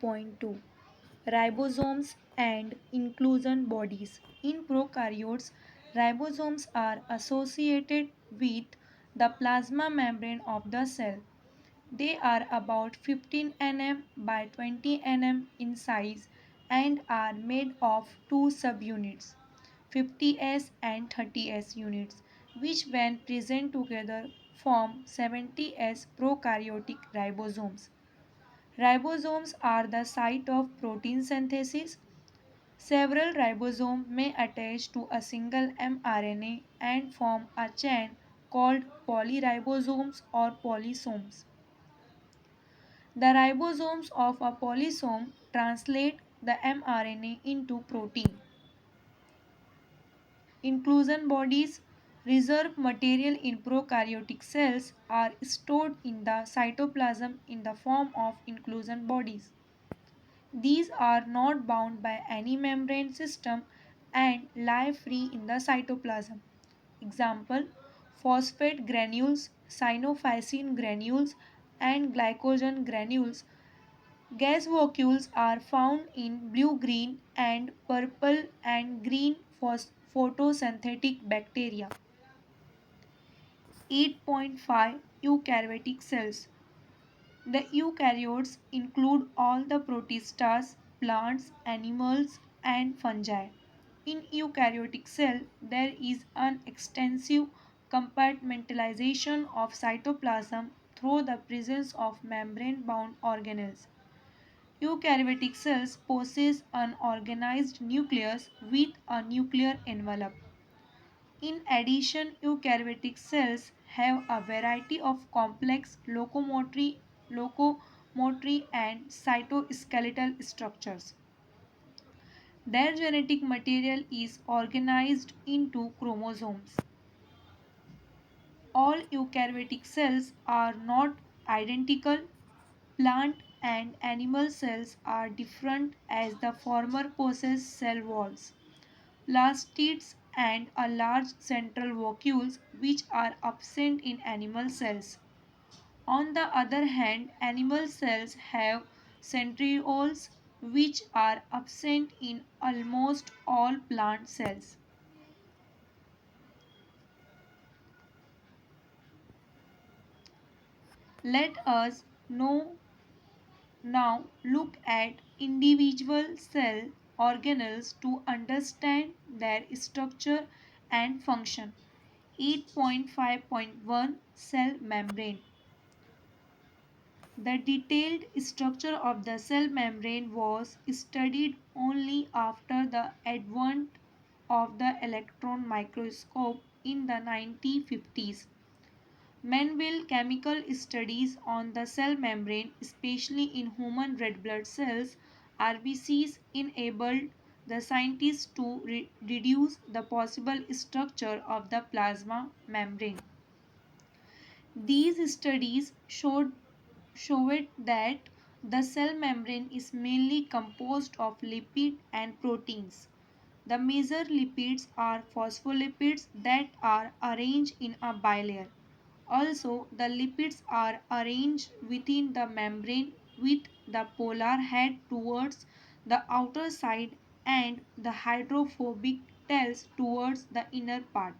8.2 Ribosomes and inclusion bodies. In prokaryotes, ribosomes are associated with the plasma membrane of the cell. They are about 15 nm by 20 nm in size and are made of two subunits, 50S and 30S units, which when present together form 70S prokaryotic ribosomes. Ribosomes are the site of protein synthesis. Several ribosomes may attach to a single mRNA and form a chain called polyribosomes or polysomes. The ribosomes of a polysome translate the mRNA into protein. Inclusion bodies, reserve material in prokaryotic cells, are stored in the cytoplasm in the form of inclusion bodies. These are not bound by any membrane system and lie free in the cytoplasm. Example: phosphate granules, cyanophycin granules, and glycogen granules. Gas vacuoles are found in blue green and purple and green photosynthetic bacteria. 8.5 Eukaryotic cells. The eukaryotes include all the protistas, plants, animals, and fungi. In eukaryotic cell, there is an extensive compartmentalization of cytoplasm through the presence of membrane-bound organelles. Eukaryotic cells possess an organized nucleus with a nuclear envelope. In addition, eukaryotic cells have a variety of complex locomotory and cytoskeletal structures. Their genetic material is organized into chromosomes. All eukaryotic cells are not identical. Plant and animal cells are different as the former possess cell walls, plastids, and a large central vacuoles which are absent in animal cells. On the other hand, animal cells have centrioles which are absent in almost all plant cells. Let us now look at individual cell organelles to understand their structure and function. 8.5.1 Cell membrane. The detailed structure of the cell membrane was studied only after the advent of the electron microscope in the 1950s. Manual chemical studies on the cell membrane, especially in human red blood cells (RBCs), enabled the scientists to reduce the possible structure of the plasma membrane. These studies showed that the cell membrane is mainly composed of lipid and proteins. The major lipids are phospholipids that are arranged in a bilayer. Also, the lipids are arranged within the membrane with the polar head towards the outer side and the hydrophobic tails towards the inner part.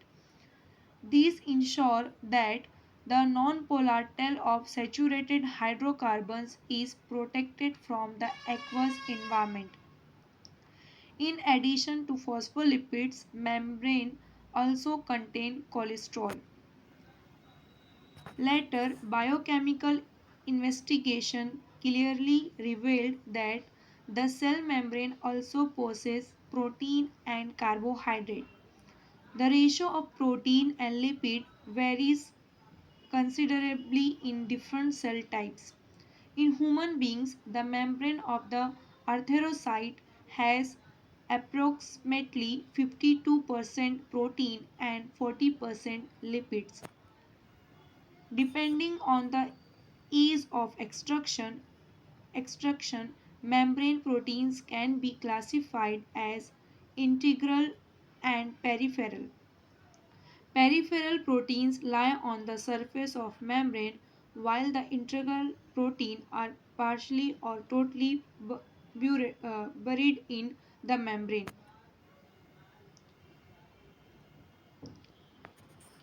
These ensure that the nonpolar tail of saturated hydrocarbons is protected from the aqueous environment. In addition to phospholipids, membrane also contain cholesterol. Later, biochemical investigation clearly revealed that the cell membrane also possesses protein and carbohydrate. The ratio of protein and lipid varies considerably in different cell types. In human beings, the membrane of the arthrocyte has approximately 52% protein and 40% lipids. Depending on the ease of extraction, membrane proteins can be classified as integral and peripheral. Peripheral proteins lie on the surface of membrane while the integral protein are partially or totally buried in the membrane.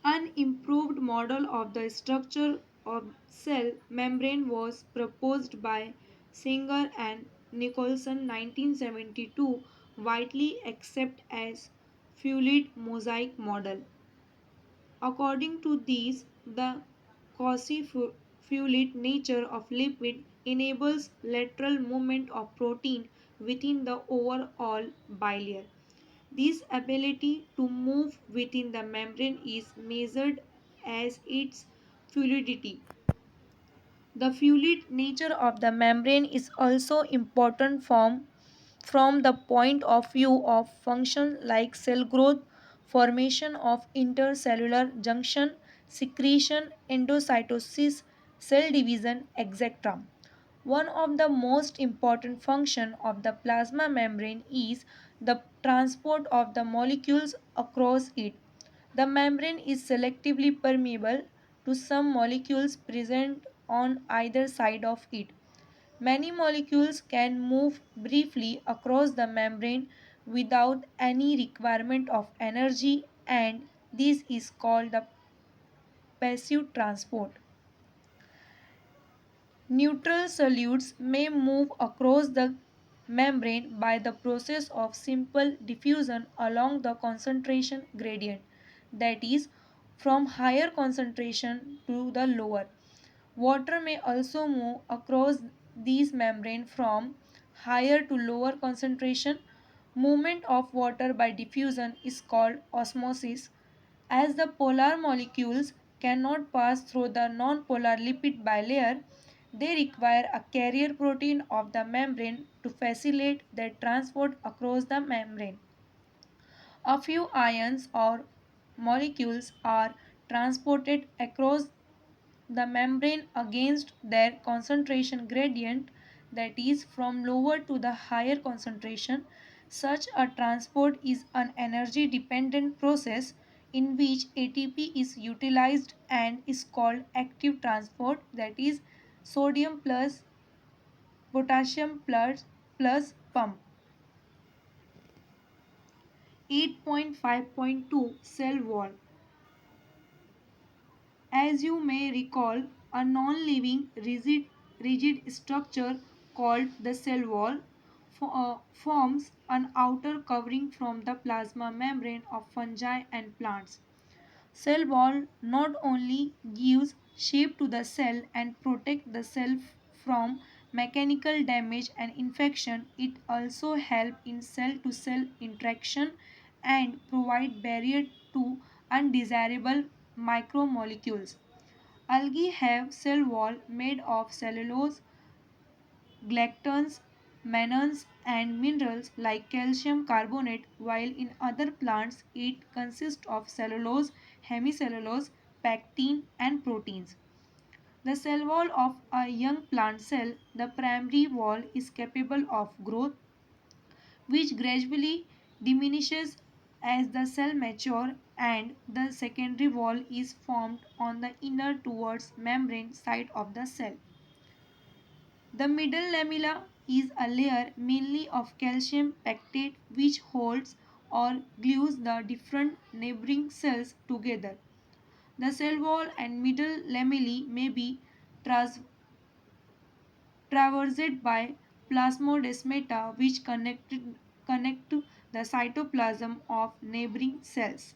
An improved model of the structure of cell membrane was proposed by Singer and Nicholson 1972, widely accepted as fluid mosaic model. According to these, the quasi-fluid nature of lipid enables lateral movement of protein within the overall bilayer. This ability to move within the membrane is measured as its fluidity. The fluid nature of the membrane is also important from the point of view of function like cell growth, formation of intercellular junction, secretion, endocytosis, cell division, etc. One of the most important functions of the plasma membrane is the transport of the molecules across it. The membrane is selectively permeable to some molecules present on either side of it. Many molecules can move briefly across the membrane without any requirement of energy, and this is called the passive transport. Neutral solutes may move across the membrane by the process of simple diffusion along the concentration gradient, that is, from higher concentration to the lower. Water may also move across these membrane from higher to lower concentration. Movement of water by diffusion is called osmosis. As the polar molecules cannot pass through the nonpolar lipid bilayer, they require a carrier protein of the membrane to facilitate their transport across the membrane. A few ions or molecules are transported across the membrane against their concentration gradient, that is, from lower to the higher concentration. Such a transport is an energy dependent process in which ATP is utilized and is called active transport, that is, sodium plus potassium plus pump. 8.5.2 Cell wall. As you may recall, a non-living rigid structure called the cell wall forms an outer covering from the plasma membrane of fungi and plants. Cell wall not only gives shape to the cell and protect the cell from mechanical damage and infection, it also help in cell to cell interaction and provide barrier to undesirable micromolecules. Algae have cell wall made of cellulose, glycans, mannans, and minerals like calcium carbonate, while in other plants it consists of cellulose, hemicellulose, pectin, and proteins. The cell wall of a young plant cell, the primary wall, is capable of growth, which gradually diminishes as the cell matures, and the secondary wall is formed on the inner towards membrane side of the cell. The middle lamella is a layer mainly of calcium pectate which holds or glues the different neighboring cells together. The cell wall and middle lamellae may be traversed by plasmodesmata which connect to the cytoplasm of neighboring cells.